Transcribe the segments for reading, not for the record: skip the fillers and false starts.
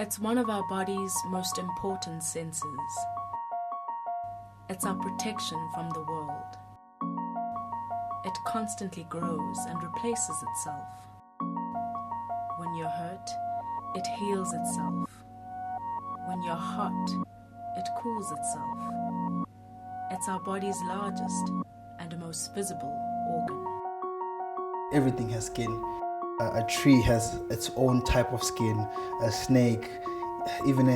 It's one of our body's most important senses. It's our protection from the world. It constantly grows and replaces itself. When you're hurt, it heals itself. When you're hot, it cools itself. It's our body's largest and most visible organ. Everything has skin. A tree has its own type of skin. A snake, even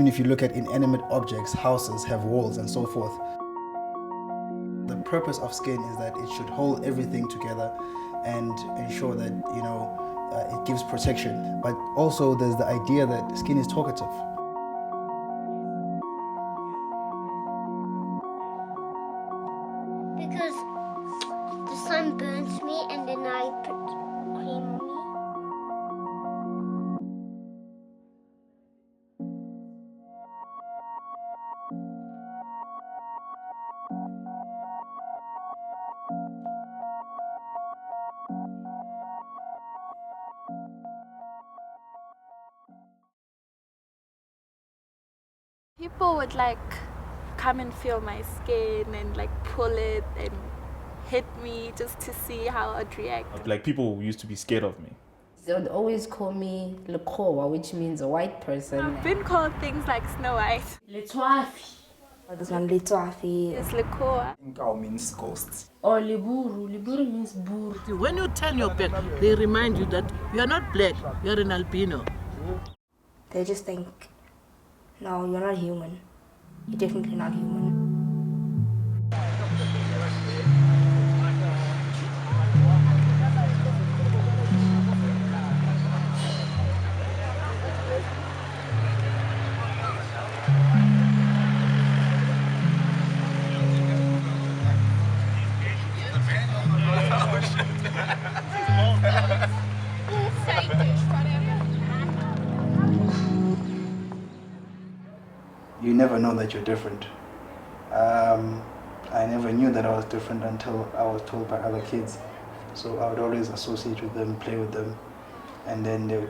if you look at inanimate objects, houses have walls and so forth. The purpose of skin is that it should hold everything together and ensure that it gives protection. But also there's the idea that skin is talkative. Because the sun burns me and then I put cream on me. People would come and feel my skin and pull it and hit me just to see how I'd react. People used to be scared of me. They would always call me Lekoa, which means a white person. I've been called things like Snow White. Letwafi. This one Letwafi. It's Lekoa. Nkau means ghosts. Or Liburu. Liburu means buru. When you turn your back, they remind you that you are not black, you are an albino. They just think, no, you're not human. You're definitely not human. You never know that you're different. I never knew that I was different until I was told by other kids. So I would always associate with them, play with them. And then there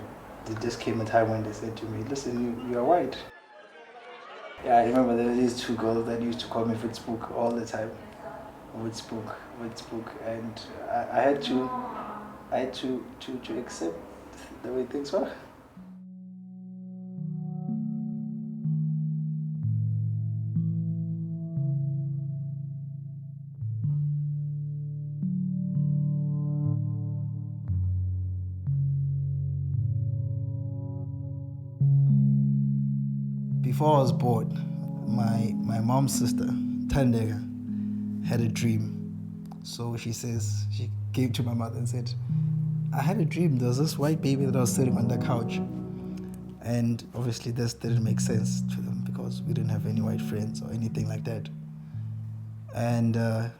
just came a time when they said to me, listen, you are white. Yeah, I remember there were these two girls that used to call me Vitspook all the time. Vitspook. And I had to accept the way things were. Before I was born, my mom's sister, Tandega, had a dream. So she says, she came to my mother and said, I had a dream, there was this white baby that was sitting on the couch. And obviously this didn't make sense to them because we didn't have any white friends or anything like that. And a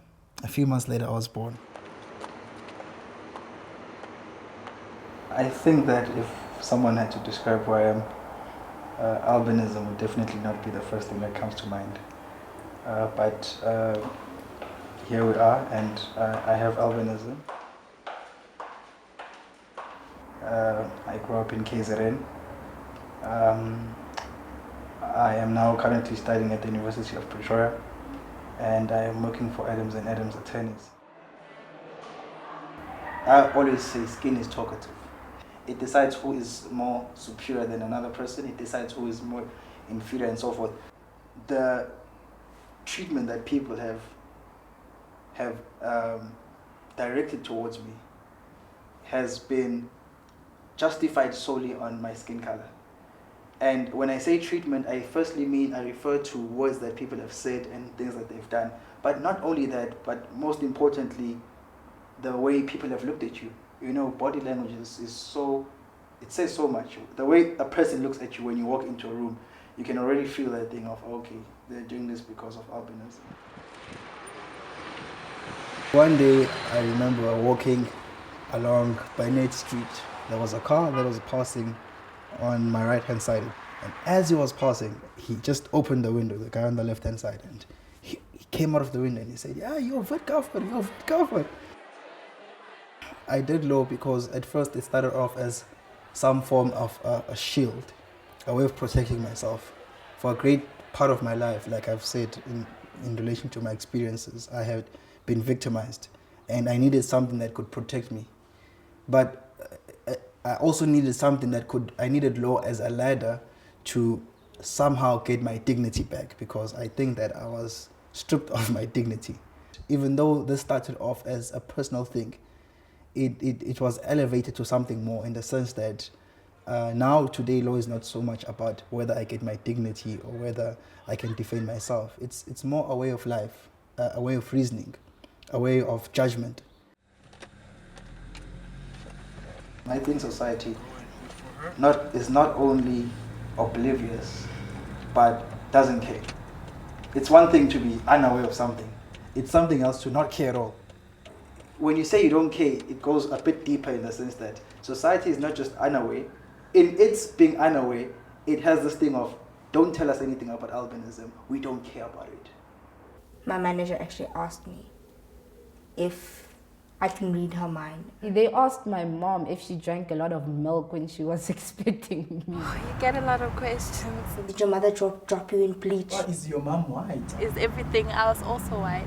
few months later I was born. I think that if someone had to describe who I am, albinism would definitely not be the first thing that comes to mind. But here we are, and I have albinism. I grew up in KZN. I am now currently studying at the University of Pretoria, and I am working for Adams & Adams Attorneys. I always say skin is talkative. It decides who is more superior than another person. It decides who is more inferior and so forth. The treatment that people have directed towards me has been justified solely on my skin color. And when I say treatment, I refer to words that people have said and things that they've done. But not only that, but most importantly, the way people have looked at you. Body language is so, it says so much. The way a person looks at you when you walk into a room, you can already feel that thing of, okay, they're doing this because of albinism. One day, I remember walking along Barnett Street. There was a car that was passing on my right-hand side. And as he was passing, he just opened the window, the guy on the left-hand side, and he came out of the window and he said, yeah, you're Xakhubasa. I did low because at first it started off as some form of a shield. a way of protecting myself. For a great part of my life, like I've said in relation to my experiences, I had been victimized and I needed something that could protect me. But I also needed something I needed law as a ladder to somehow get my dignity back, because I think that I was stripped of my dignity. Even though this started off as a personal thing, it was elevated to something more, in the sense that now today law is not so much about whether I get my dignity or whether I can defend myself. It's more a way of life, a way of reasoning, a way of judgment. I think society is not only oblivious, but doesn't care. It's one thing to be unaware of something. It's something else to not care at all. When you say you don't care, it goes a bit deeper, in the sense that society is not just unaware. In its being unaware, it has this thing of, don't tell us anything about albinism, we don't care about it. My manager actually asked me if I can read her mind. They asked my mom if she drank a lot of milk when she was expecting me. You get a lot of questions. Did your mother drop you in bleach? Why is your mom white? Is everything else also white?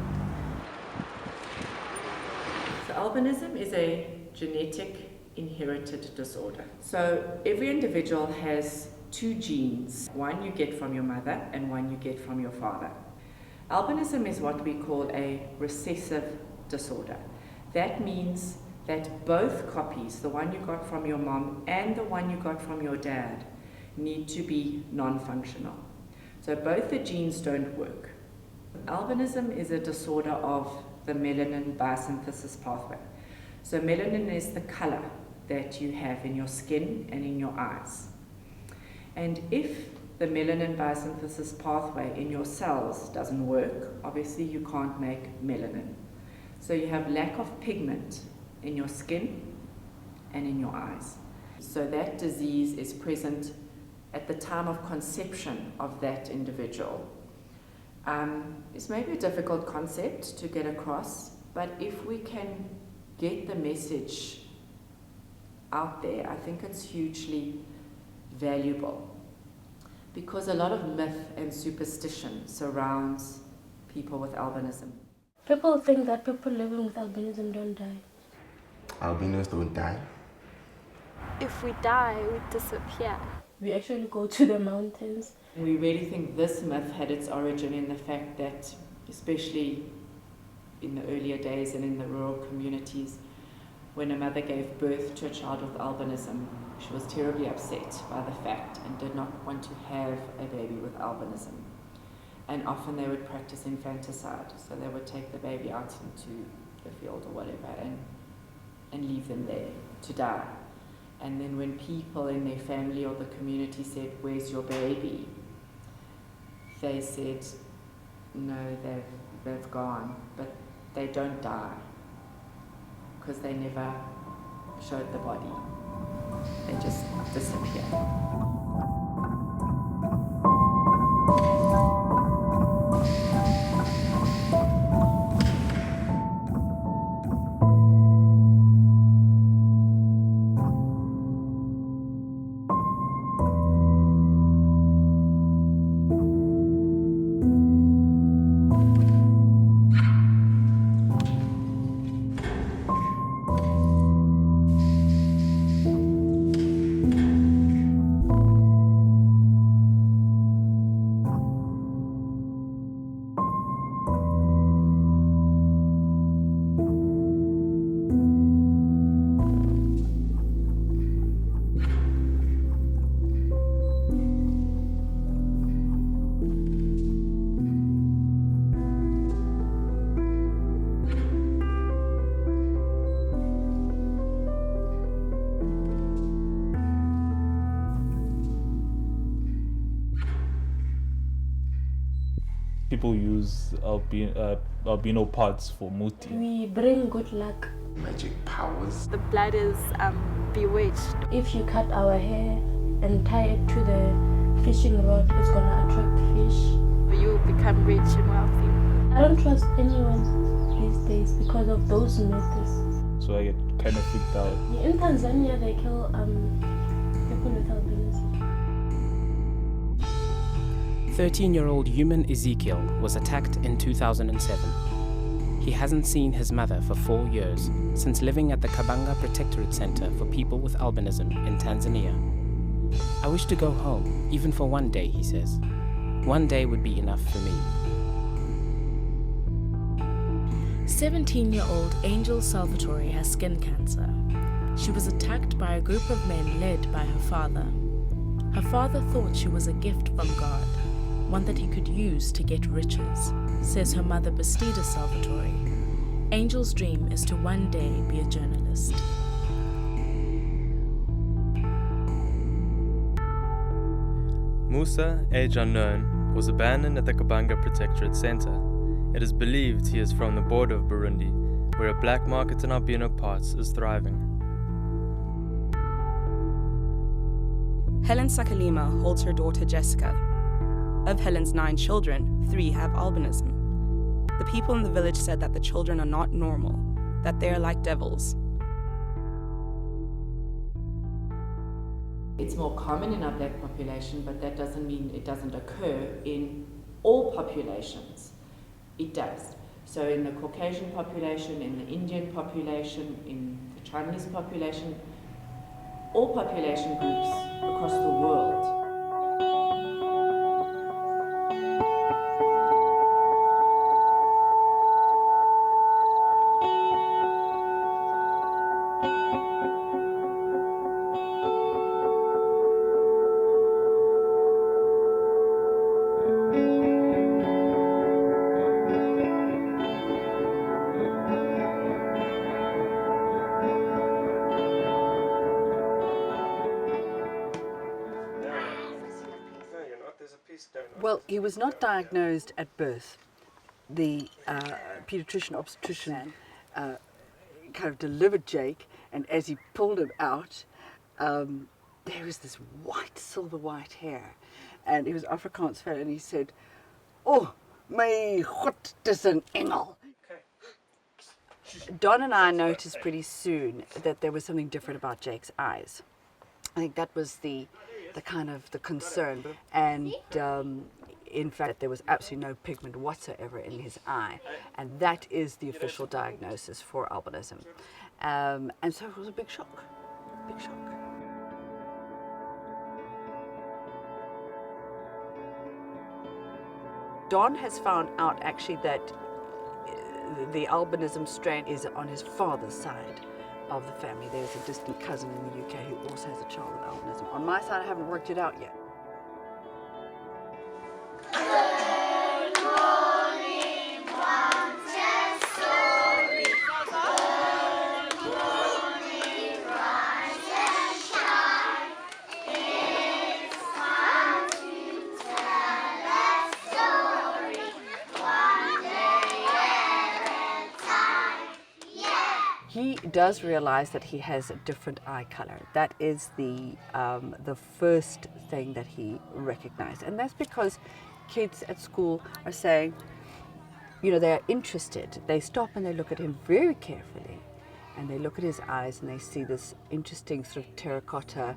So albinism is a genetic inherited disorder. So every individual has two genes. One you get from your mother and one you get from your father. Albinism is what we call a recessive disorder. That means that both copies, the one you got from your mom and the one you got from your dad, need to be non-functional. So both the genes don't work. Albinism is a disorder of the melanin biosynthesis pathway. So melanin is the color that you have in your skin and in your eyes. And if the melanin biosynthesis pathway in your cells doesn't work, obviously you can't make melanin. So you have lack of pigment in your skin and in your eyes. So that disease is present at the time of conception of that individual. It's maybe a difficult concept to get across, but if we can get the message out there, I think it's hugely valuable, because a lot of myth and superstition surrounds people with albinism. People think that people living with albinism don't die. Albinos don't die? If we die, we disappear. We actually go to the mountains. We really think this myth had its origin in the fact that, especially in the earlier days and in the rural communities, when a mother gave birth to a child with albinism, she was terribly upset by the fact and did not want to have a baby with albinism. And often they would practice infanticide, so they would take the baby out into the field or whatever and leave them there to die. And then when people in their family or the community said, "Where's your baby?" they said, "No, they've gone," but they don't die because they never showed the body. They just disappear. People use albino parts for muti. We bring good luck. Magic powers. The blood is bewitched. If you cut our hair and tie it to the fishing rod, it's gonna attract fish. You become rich and wealthy. I don't trust anyone these days because of those myths. So I get kind of freaked out. In Tanzania, they kill people with albinism. 13-year-old human Ezekiel was attacked in 2007. He hasn't seen his mother for 4 years, since living at the Kabanga Protectorate Center for people with albinism in Tanzania. I wish to go home, even for one day, he says. One day would be enough for me. 17-year-old Angel Salvatore has skin cancer. She was attacked by a group of men led by her father. Her father thought she was a gift from God, one that he could use to get riches, says her mother Bastida Salvatore. Angel's dream is to one day be a journalist. Musa, age unknown, was abandoned at the Kabanga Protectorate Center. It is believed he is from the border of Burundi, where a black market in albino parts is thriving. Helen Sakalima holds her daughter Jessica. Of Helen's 9 children, 3 have albinism. The people in the village said that the children are not normal, that they are like devils. It's more common in our black population, but that doesn't mean it doesn't occur in all populations. It does. So in the Caucasian population, in the Indian population, in the Chinese population, all population groups across the world. Well, he was not diagnosed at birth. The pediatrician, obstetrician kind of delivered Jake, and as he pulled him out, there was this white, silver white hair. And he was Afrikaans fellow, and he said, "Oh, my God, dis 'n engel." Don and I noticed pretty soon that there was something different about Jake's eyes. I think that was the kind of the concern, and in fact there was absolutely no pigment whatsoever in his eye, and that is the official diagnosis for albinism, and so it was a big shock, big shock. Don has found out actually that the albinism strain is on his father's side of the family. There's a distant cousin in the UK who also has a child with albinism. On my side, I haven't worked it out yet. He does realize that he has a different eye color. That is the first thing that he recognized. And that's because kids at school are saying, you know, they're interested. They stop and they look at him very carefully. And they look at his eyes and they see this interesting sort of terracotta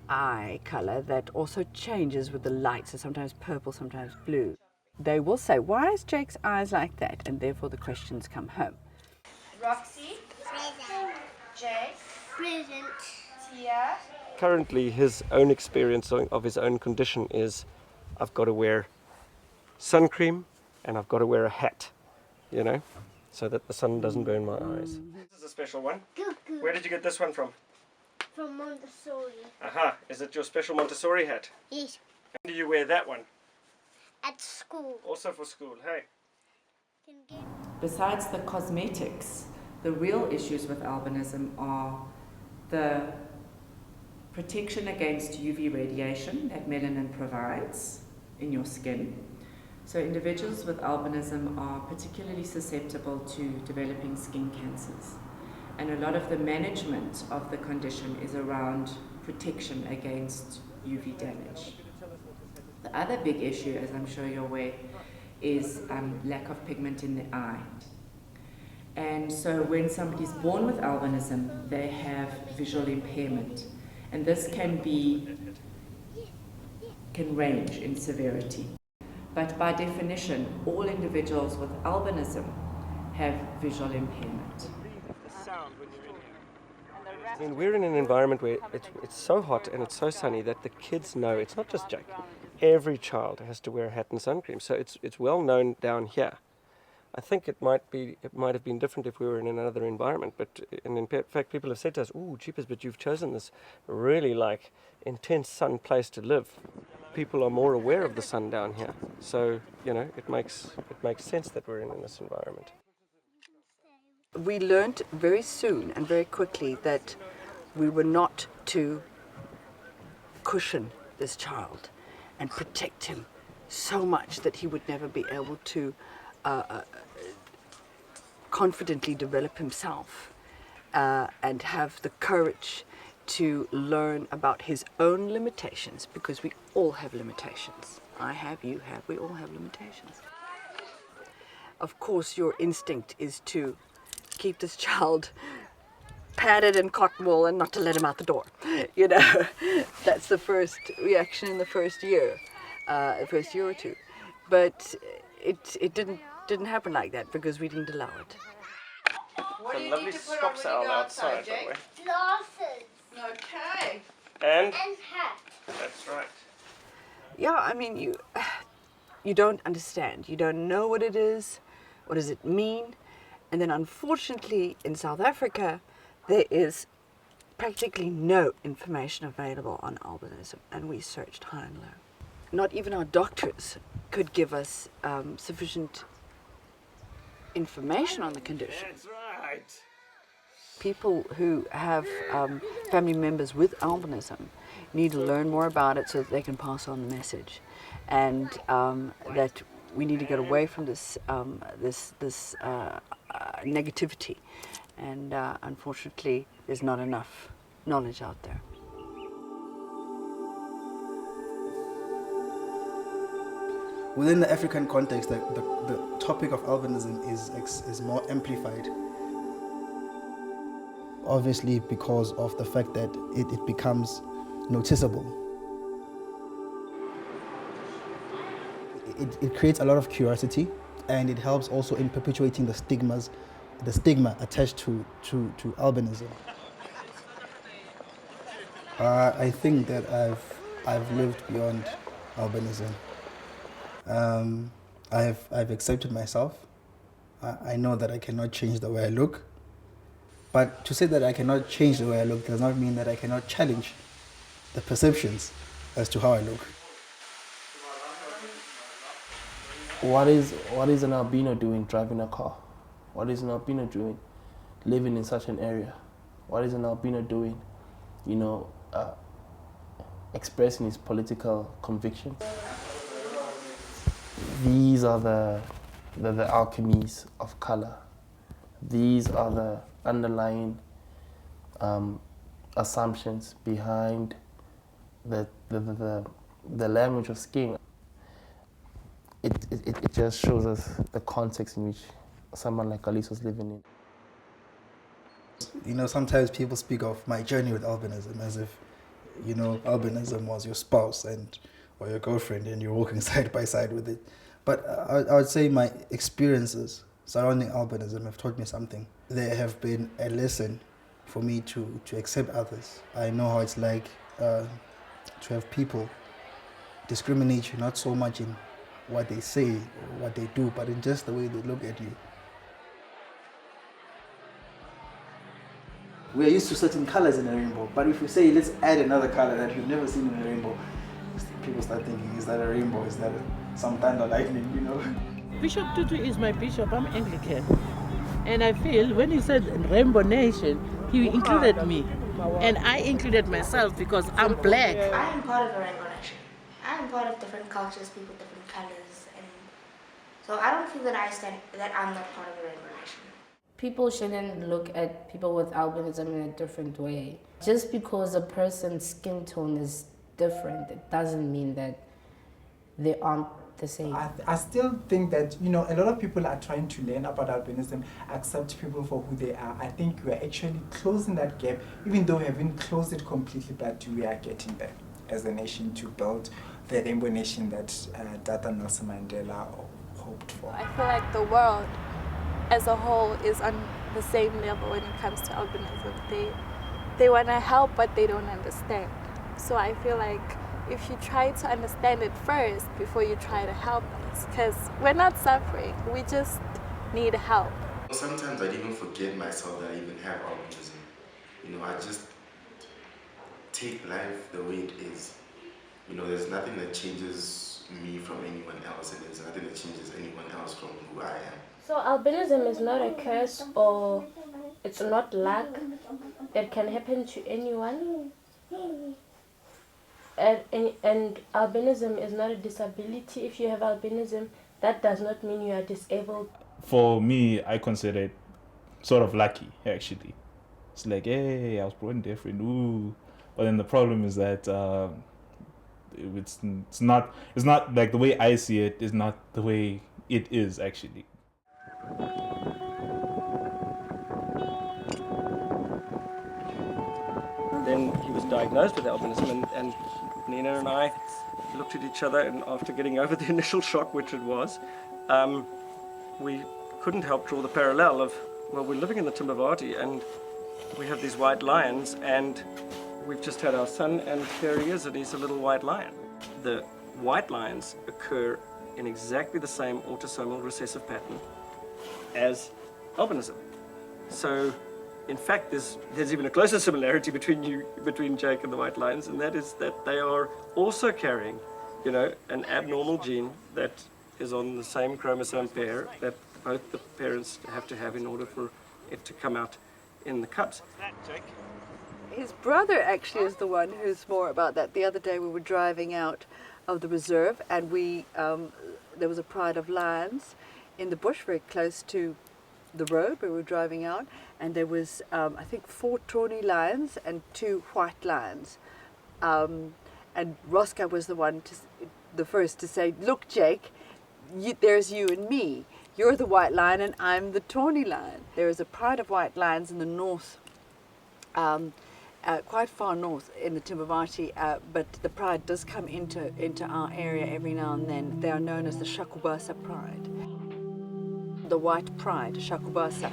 eye color that also changes with the light. So sometimes purple, sometimes blue. They will say, why is Jake's eyes like that? And therefore the questions come home. Roxy. Present. Jake. Present. Tia. Currently, his own experience of his own condition is, I've got to wear sun cream and I've got to wear a hat, you know, so that the sun doesn't burn my eyes. This is a special one. Where did you get this one from? From Montessori. Aha, is it your special Montessori hat? Yes. When do you wear that one? At school. Also for school, hey? Besides the cosmetics, the real issues with albinism are the protection against UV radiation that melanin provides in your skin. So individuals with albinism are particularly susceptible to developing skin cancers. And a lot of the management of the condition is around protection against UV damage. The other big issue, as I'm sure you're aware, is lack of pigment in the eye. And so when somebody's born with albinism, they have visual impairment. And this can be can range in severity. But by definition, all individuals with albinism have visual impairment. I mean, we're in an environment where it's so hot and it's so sunny that the kids know, it's not just Jake, every child has to wear a hat and sun cream. So it's well known down here. I think it might have been different if we were in another environment, but in fact people have said to us, "Ooh, jeepers, but you've chosen this really like intense sun place to live." People are more aware of the sun down here, so it makes sense that we're in this environment. We learned very soon and very quickly that we were not to cushion this child and protect him so much that he would never be able to confidently develop himself and have the courage to learn about his own limitations, because we all have limitations. I have, you have, we all have limitations. Of course, your instinct is to keep this child padded in cotton wool and not to let him out the door. That's the first reaction in the first year or two. But it didn't happen like that because we didn't allow it. What do you lovely stop sail outside, by the way. Glasses. Okay. And hat. That's right. Yeah, I mean, you don't understand. You don't know what it is. What does it mean? And then unfortunately in South Africa, there is practically no information available on albinism, and we searched high and low. Not even our doctors could give us sufficient information on the condition. That's right. People who have family members with albinism need to learn more about it so that they can pass on the message, and that we need to get away from this negativity. And unfortunately, there's not enough knowledge out there. Within the African context, the topic of albinism is more amplified. Obviously, because of the fact that it becomes noticeable. It creates a lot of curiosity, and it helps also in perpetuating the stigma attached to albinism. I think that I've lived beyond albinism. I've accepted myself. I know that I cannot change the way I look. But to say that I cannot change the way I look does not mean that I cannot challenge the perceptions as to how I look. What is an albino doing driving a car? What is an albino doing living in such an area? What is an albino doing, expressing his political convictions? These are the alchemies of color. These are the underlying assumptions behind the language of skin. It just shows us the context in which someone like Kaliso is living in. Sometimes people speak of my journey with albinism as if, albinism was your spouse or your girlfriend and you're walking side by side with it. But I would say my experiences surrounding albinism have taught me something. They have been a lesson for me to accept others. I know how it's like to have people discriminate you, not so much in what they say or what they do, but in just the way they look at you. We are used to certain colors in a rainbow, but if we say, let's add another color that you've never seen in a rainbow, people start thinking, is that a rainbow? Is that some thunder lightning, Bishop Tutu is my bishop. I'm Anglican. And I feel when he said Rainbow Nation, he included me. And I included myself because I'm black. I am part of a Rainbow Nation. I am part of different cultures, people, different colors. And so I don't feel that I'm not part of a Rainbow Nation. People shouldn't look at people with albinism in a different way. Just because a person's skin tone is different, it doesn't mean that they aren't the same. I still think that, a lot of people are trying to learn about albinism, accept people for who they are. I think we are actually closing that gap, even though we haven't closed it completely, but we are getting there as a nation to build the rainbow nation that Tata Nelson Mandela hoped for. I feel like the world as a whole is on the same level when it comes to albinism. They want to help, but they don't understand. So I feel like if you try to understand it first before you try to help us, because we're not suffering, we just need help. Sometimes I even forget myself that I even have albinism. You know, I just take life the way it is. You know, there's nothing that changes me from anyone else, and there's nothing that changes anyone else from who I am. So albinism is not a curse, or it's not luck. It can happen to anyone. And albinism is not a disability. If you have albinism, that does not mean you are disabled. For me, I consider it sort of lucky, actually. It's like, hey, I was born different, ooh. But then the problem is that it's not like the way I see it is not the way it is, actually. Then he was diagnosed with albinism, and Nina and I looked at each other, and after getting over the initial shock, which it was, we couldn't help draw the parallel of, well, we're living in the Timbavati and we have these white lions, and we've just had our son, and here he is, and he's a little white lion. The white lions occur in exactly the same autosomal recessive pattern as albinism. So, in fact, there's even a closer similarity between Jake and the white lions, and that is that they are also carrying, you know, an abnormal gene that is on the same chromosome pair that both the parents have to have in order for it to come out in the cubs. His brother actually is the one who's more about that. The other day we were driving out of the reserve, and there was a pride of lions in the bush very close to the road we were driving out, and there was I think 4 tawny lions and 2 white lions, and Roscoe was the first to say, "Look, Jake, there's you and me. You're the white lion and I'm the tawny lion." There is a pride of white lions in the north, quite far north in the Timbavati, but the pride does come into our area every now and then. They are known as the Xakhubasa pride. The white pride, Xakhubasa.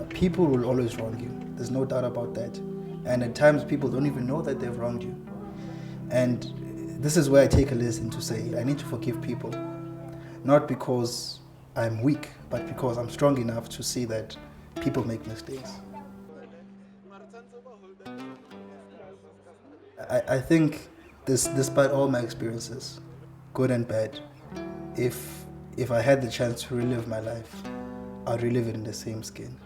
People will always wrong you. There's no doubt about that. And at times people don't even know that they've wronged you. And this is where I take a lesson to say, I need to forgive people. Not because I'm weak, but because I'm strong enough to see that people make mistakes. I think despite all my experiences, good and bad, if I had the chance to relive my life, I'd relive it in the same skin.